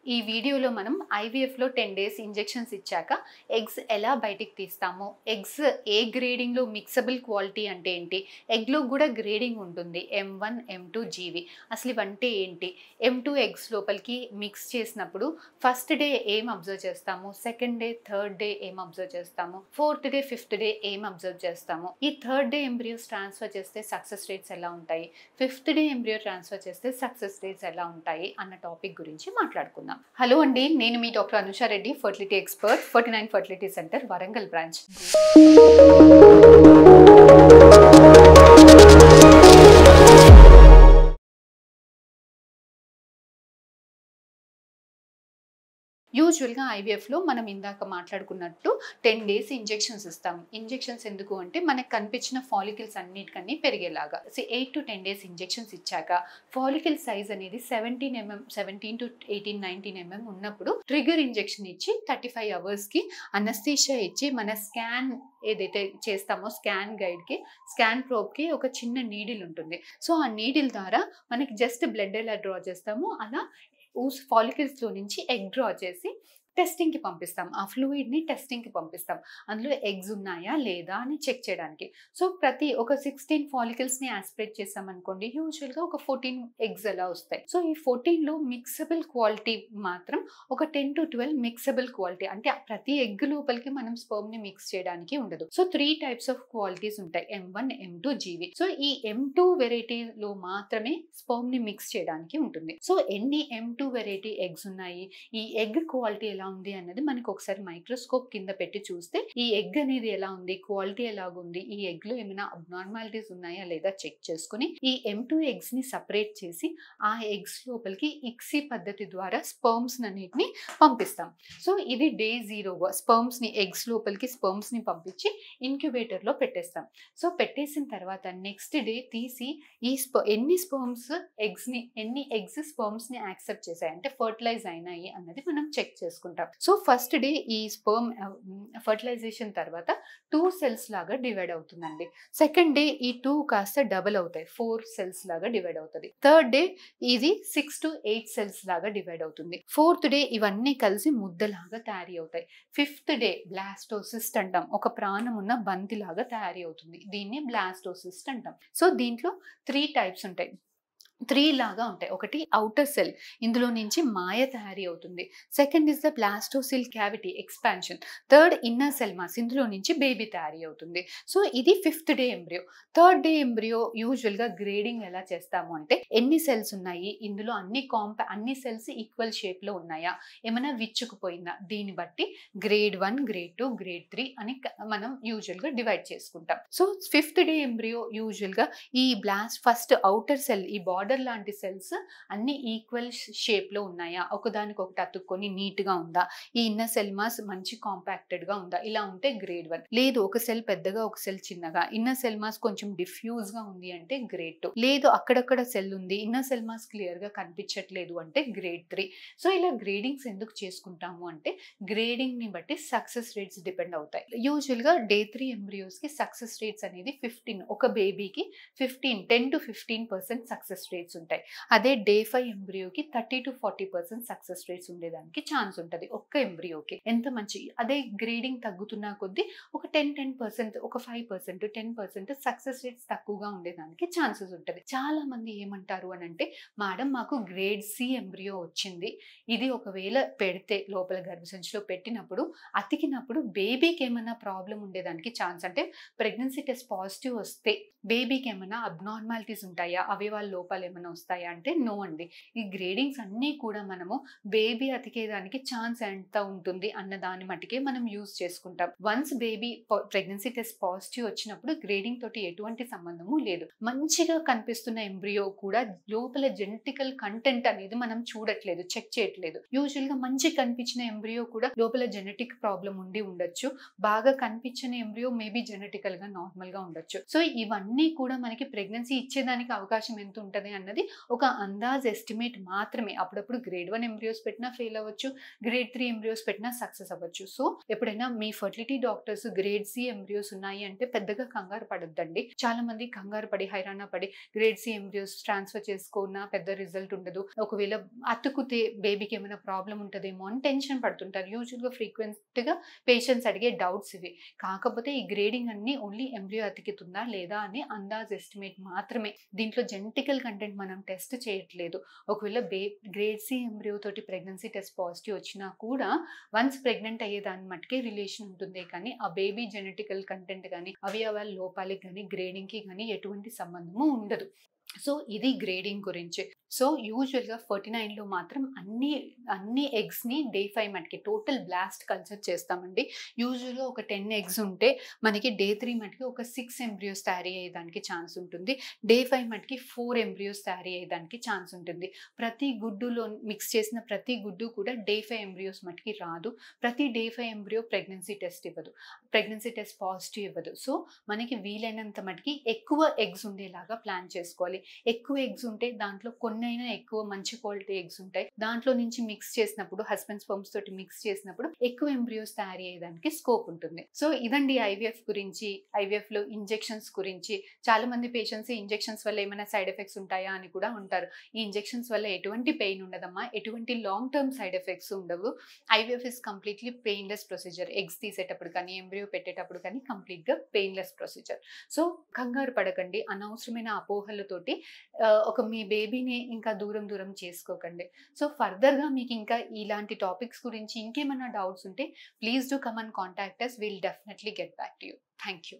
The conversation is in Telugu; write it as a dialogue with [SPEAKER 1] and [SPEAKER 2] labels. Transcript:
[SPEAKER 1] ఈ వీడియోలో మనం ఐవీఎఫ్లో 10 డేస్ ఇంజెక్షన్స్ ఇచ్చాక ఎగ్స్ ఎలా బయటికి తీస్తామో, ఎగ్స్ ఏ గ్రేడింగ్లో మిక్సబుల్ క్వాలిటీ అంటే ఏంటి, ఎగ్లో కూడా గ్రేడింగ్ ఉంటుంది M1 M2 జీవి. అసలు ఇవంటే ఏంటి, M2 ఎగ్స్ లోపలికి మిక్స్ చేసినప్పుడు ఫస్ట్ డే ఏం అబ్జర్వ్ చేస్తాము, సెకండ్ డే థర్డ్ డే ఏం అబ్జర్వ్ చేస్తాము, ఫోర్త్ డే ఫిఫ్త్ డే ఏం అబ్జర్వ్ చేస్తాము, ఈ థర్డ్ డే ఎంబ్రియోస్ ట్రాన్స్ఫర్ చేస్తే సక్సెస్ రేట్స్ ఎలా ఉంటాయి, ఫిఫ్త్ డే ఎంబ్రియో ట్రాన్స్ఫర్ చేస్తే సక్సెస్ రేట్స్ ఎలా ఉంటాయి అన్న టాపిక్ గురించి మాట్లాడుకుందాం. హలో అండి, నేను మీ doctor Anusha Reddy, fertility expert, 49 fertility centre, Warangal branch. యూజువల్గా ఐవీఎఫ్లో మనం ఇందాక మాట్లాడుకున్నట్టు 10 డేస్ ఇంజెక్షన్స్ ఇస్తాము. ఇంజెక్షన్స్ ఎందుకు అంటే మనకు కనిపించిన ఫాలికల్స్ అన్నిటికన్నీ పెరిగేలాగా. 8 to 10 డేస్ ఇంజెక్షన్స్ ఇచ్చాక ఫాలికల్ సైజ్ అనేది 17 to 18, 19 mm ఉన్నప్పుడు ట్రిగర్ ఇంజెక్షన్ ఇచ్చి 35 అవర్స్కి అనస్థీషియా ఇచ్చి మన స్కాన్ ఏదైతే చేస్తామో స్కాన్ గైడ్కి, స్కాన్ ప్రోబ్కి ఒక చిన్న నీడిల్ ఉంటుంది. సో ఆ నీడిల్ ద్వారా మనకి జస్ట్ బ్లడ్ ఎలా డ్రా చేస్తామో అలా ఫాలికల్స్లో నుంచి ఎగ్ డ్రా చేసి టెస్టింగ్కి పంపిస్తాం. ఆ ఫ్లూయిడ్ని టెస్టింగ్కి పంపిస్తాం, అందులో ఎగ్స్ ఉన్నాయా లేదా అని చెక్ చేయడానికి. సో ప్రతి ఒక 16 ఫాలికల్స్ని ఆస్పిరేట్ చేసామనుకోండి, యూజువల్గా ఒక 14 ఎగ్స్ అలా వస్తాయి. సో ఈ 14లో మిక్సబుల్ క్వాలిటీ మాత్రం ఒక 10 to 12 మిక్సబుల్ క్వాలిటీ, అంటే ప్రతి ఎగ్ లోపలికి మనం స్పర్మ్ని మిక్స్ చేయడానికి ఉండదు. సో 3 టైప్స్ ఆఫ్ క్వాలిటీస్ ఉంటాయి, M1 M2 జీవి. సో ఈ M2 వెరైటీలో మాత్రమే స్పర్మ్ని మిక్స్ చేయడానికి ఉంటుంది. సో ఎన్ని M2 వెరైటీ ఎగ్స్ ఉన్నాయి, ఈ ఎగ్ క్వాలిటీ ఎలా ఉంది అన్నది మనకు ఒకసారి మైక్రోస్కోప్ కింద పెట్టి చూస్తే ఈ ఎగ్ అనేది ఎలా ఉంది, క్వాలిటీ ఎలాగుంది, ఈ ఎగ్ లో ఏమైనా అబ్నార్మాలిటీస్ ఉన్నాయా లేదా చెక్ చేసుకుని ఈ M2 ఎగ్స్ ని సపరేట్ చేసి ఆ ఎగ్స్ లోపలికి ఇక్సీ పద్ధతి ద్వారా స్పర్మ్స్ అన్నిటిని పంపిస్తాం. సో ఇది డే 0 స్పర్మ్స్ ని, ఎగ్స్ లోపలికి స్పర్మ్స్ ని పంపించి ఇంక్యుబేటర్ లో పెట్టేస్తాం. సో పెట్టేసిన తర్వాత నెక్స్ట్ డే తీసి ఈ ఎన్ని ఎగ్స్ స్పర్మ్స్ ని యాక్సెప్ట్ చేశాయి అంటే ఫర్టిలైజ్ అయినాయి అన్నది మనం చెక్ చేసుకుంటాం. సో ఫస్ట్ డే ఈ స్పర్మ్ ఫర్టిలైజేషన్ తర్వాత 2 సెల్స్ లాగా డివైడ్ అవుతుందండి. సెకండ్ డే ఈ 2 కాస్త డబుల్ అవుతాయి, 4 సెల్స్ లాగా డివైడ్ అవుతుంది. థర్డ్ డే ఇది 6 to 8 సెల్స్ లాగా డివైడ్ అవుతుంది. ఫోర్త్ డే ఇవన్నీ కలిసి ముద్దలాగా తయారీ అవుతాయి. ఫిఫ్త్ డే బ్లాస్టోసిస్ట్ అంటాం, ఒక ప్రాణం ఉన్న బంతి లాగా తయారీ అవుతుంది, దీన్ని బ్లాస్టోసిస్ట్ అంటాం. సో దీంట్లో 3 టైప్స్ ఉంటాయి, 3 లాగా ఉంటాయి. ఒకటి ఔటర్ సెల్, ఇందులో నుంచి మాయ తయారీ అవుతుంది. Second is the blastocoel cavity expansion. Third inner cell mass, ఇందులో నుంచి బేబీ తయారీ అవుతుంది. సో ఇది fifth day embryo. Third day embryo యూజువల్గా గ్రేడింగ్ ఎలా చేస్తాము అంటే ఎన్ని సెల్స్ ఉన్నాయి, ఇందులో అన్ని సెల్స్ ఈక్వల్ షేప్లో ఉన్నాయా, ఏమైనా విచ్చుకుపోయిందా, దీన్ని బట్టి గ్రేడ్ 1, గ్రేడ్ 2, గ్రేడ్ 3 అని మనం యూజువల్గా డివైడ్ చేసుకుంటాం. సో ఫిఫ్త్ డే ఎంబ్రియో యూజువల్గా ఈ ఫస్ట్ ఔటర్ సెల్, ఈ బాడీ లాంటి సెల్స్ అన్ని ఈక్వల్ షేప్ లో ఉన్నాయా, ఒకదానికొకటి అతుక్కొని నీట్ గా ఉందా, ఈ ఇన్నర్ సెల్ మాస్ మంచి కాంపాక్టెడ్ గా ఉందా, ఇలా ఉంటే గ్రేడ్ 1. లేదు ఒక సెల్ పెద్దగా ఒక సెల్ చిన్నగా, ఇన్నర్ సెల్ మాస్ కొంచెం డిఫ్యూజ్ గా ఉంది అంటే గ్రేడ్ 2. లేదు అక్కడక్కడ సెల్ ఉంది, ఇన్నర్ సెల్ మాస్ క్లియర్ గా కనిపించట్లేదు అంటే గ్రేడ్ 3. సో ఇలా గ్రేడింగ్స్ ఎందుకు చేసుకుంటాము అంటే గ్రేడింగ్ ని బట్టి సక్సెస్ రేట్స్ డిపెండ్ అవుతాయి. యూజువల్ గా డే 3 ఎంబ్రియోస్ కి సక్సెస్ రేట్స్ అనేది 15, ఒక బేబీకి 10 to 15% సక్సెస్ రేట్స్ ఉంటాయి. అదే డే 5 ఎంబ్రియోకి 30 to 40% సక్సెస్ రేట్స్ ఉండేదానికి ఛాన్స్ ఉంటుంది ఒక్క ఎంబ్రియోకి. ఎంత మంచి, అదే గ్రేడింగ్ తగ్గుతున్నా కొద్దీ ఒక 10%, ఒక 5%, 10% సక్సెస్ రేట్స్ తక్కువగా ఉండేదానికి ఛాన్సెస్ ఉంటుంది. చాలా మంది ఏమంటారు అని అంటే, మేడం మాకు గ్రేడ్ C ఎంబ్రియో వచ్చింది, ఇది ఒకవేళ పెడితే లోపల గర్భసంచిలో పెట్టినప్పుడు అతికినప్పుడు బేబీకి ఏమైనా ప్రాబ్లం ఉండేదానికి ఛాన్స్, అంటే ప్రెగ్నెన్సీ టెస్ట్ పాజిటివ్ వస్తే బేబీకి ఏమైనా అబ్నార్మాలిటీస్ ఉంటాయా, అవయవాల లోపాలు ఏమైనా వస్తాయా అంటే నో అండి. ఈ గ్రేడింగ్స్ అన్నీ కూడా మనము బేబీ అతికేదానికి ఛాన్స్ ఎంత ఉంటుంది అన్న దాని మటుకే మనం యూజ్ చేసుకుంటాం. Once baby pregnancy test positive వచ్చినప్పుడు గ్రేడింగ్ తోటి ఎటువంటి సంబంధము లేదు. మంచిగా కనిపిస్తున్న ఎంబ్రియో కూడా లోపల జెనెటికల్ కంటెంట్ అనేది మనం చూడట్లేదు, చెక్ చేయట్లేదు. యూజువల్ గా మంచి కనిపించిన ఎంబ్రియో కూడా లోపల జెనెటిక్ ప్రాబ్లం ఉండి ఉండొచ్చు, బాగా కనిపించిన ఎంబ్రియో మేబీ జెనెటికల్ గా నార్మల్ గా ఉండొచ్చు. సో ఇవన్నీ కూడా మనకి ప్రెగ్నెన్సీ ఇచ్చేదానికి అవకాశం ఎంత ఉంటుంది వస్తాయి అన్నది ఒక అందాజ్ ఎస్టిమేట్ మాత్రమే. అప్పుడప్పుడు గ్రేడ్ 1 ఎంబ్రియోస్ పెట్టినా ఫెయిల్ అవ్వచ్చు, గ్రేడ్ 3 ఎంబ్రియోస్ పెట్టినా సక్సెస్ అవ్వచ్చు. సో ఎప్పుడైనా మీ fertility doctors grade C embryos ఉన్నాయి అంటే పెద్దగా కంగారు పడొద్దండి. చాలా మంది కంగారు పడి హైరాణ పడి గ్రేడ్ సి ఎంబ్రియోస్ ట్రాన్స్ఫర్ చేసుకున్నా పెద్ద రిజల్ట్ ఉండదు, ఒకవేళ అతుకుతే బేబీకి ఏమైనా ప్రాబ్లం ఉంటదేమో అని టెన్షన్ పడుతుంటారు. యూజువల్గా ఫ్రీక్వెంట్ గా పేషెంట్స్ అడిగే డౌట్స్ ఇవి. కాకపోతే ఈ గ్రేడింగ్ అన్ని ఓన్లీ ఎంబ్రియో అతికితుందా లేదా అని అందాజ్ ఎస్టిమేట్ మాత్రమే. దీంట్లో జెనెటికల్ కంటెంట్ మనం టెస్ట్ చేయట్లేదు. ఒకవేళ గ్రేడ్ సి ఎంబ్రియో తోటి ప్రెగ్నెన్సీ టెస్ట్ పాజిటివ్ వచ్చినా కూడా వన్స్ ప్రెగ్నెంట్ అయ్యే దాని మట్టుకే రిలేషన్ ఉంటుంది, కానీ ఆ బేబీ జెనెటికల్ కంటెంట్ కానీ అవయవాల లోపాలకి కానీ గ్రేడింగ్ కి కానీ ఎటువంటి సంబంధము ఉండదు. సో ఇది గ్రేడింగ్ గురించి. సో యూజువల్గా 49లో మాత్రం అన్ని ఎగ్స్ని డే 5 మటుకి టోటల్ బ్లాస్ట్ కల్చర్ చేస్తామండి. యూజువల్గా ఒక 10 ఎగ్స్ ఉంటే మనకి డే 3 మటుకి ఒక 6 ఎంబ్రియోస్ తయారీ అయ్యేదానికి ఛాన్స్ ఉంటుంది. డే 5 మటుకి 4 ఎంబ్రియోస్ తయారీ అయ్యేదానికి ఛాన్స్ ఉంటుంది. ప్రతి గుడ్డులో మిక్స్ చేసిన ప్రతి గుడ్డు కూడా డే 5 ఎంబ్రియోస్ మటుకి రాదు. ప్రతి డే 5 ఎంబ్రియో ప్రెగ్నెన్సీ టెస్ట్ ఇవ్వదు, ప్రెగ్నెన్సీ టెస్ట్ పాజిటివ్ ఇవ్వదు. సో మనకి వీలైనంత మటుకి ఎక్కువ ఎగ్స్ ఉండేలాగా ప్లాన్ చేసుకోవాలి. ఎక్కువ ఎగ్స్ ఉంటే దాంట్లో కొన్నైనా ఎక్కువ మంచి క్వాలిటీ ఎగ్స్ ఉంటాయి. దాంట్లో నుంచి మిక్స్ చేసినప్పుడు హస్బెండ్ స్పర్మ్స్ తోటి మిక్స్ చేసినప్పుడు ఎక్కువ ఎంబ్రియోస్ తయారీ అయ్యేదానికి స్కోప్ ఉంటుంది. సో ఇదండి ఐవీఎఫ్ గురించి. ఐవీఎఫ్ లో ఇంజెక్షన్స్ గురించి. చాలా మంది పేషెంట్స్ ఇంజెక్షన్స్ వల్ల ఏమైనా సైడ్ ఎఫెక్ట్స్ ఉంటాయా అని కూడా ఉంటారు. ఈ ఇంజెక్షన్స్ వల్ల ఎటువంటి పెయిన్ ఉండదమ్మా, ఎటువంటి లాంగ్ టర్మ్ సైడ్ ఎఫెక్ట్స్ ఉండవు. IVF is completely painless procedure. Eggs తీసేటప్పుడు కానీ ఎంబ్రియో పెట్టేటప్పుడు కానీ కంప్లీట్ గా పెయిన్లెస్ ప్రొసీజర్. సో కంగారు పడకండి, అనవసరమైన అపోహలతోటి ఒక మీ బేబీని ఇంకా దూరం చేసుకోకండి. సో ఫర్దర్గా మీకు ఇంకా ఇలాంటి టాపిక్స్ గురించి ఇంకేమైనా డౌట్స్ ఉంటే please do come and contact us. We'll definitely get back to you. Thank you.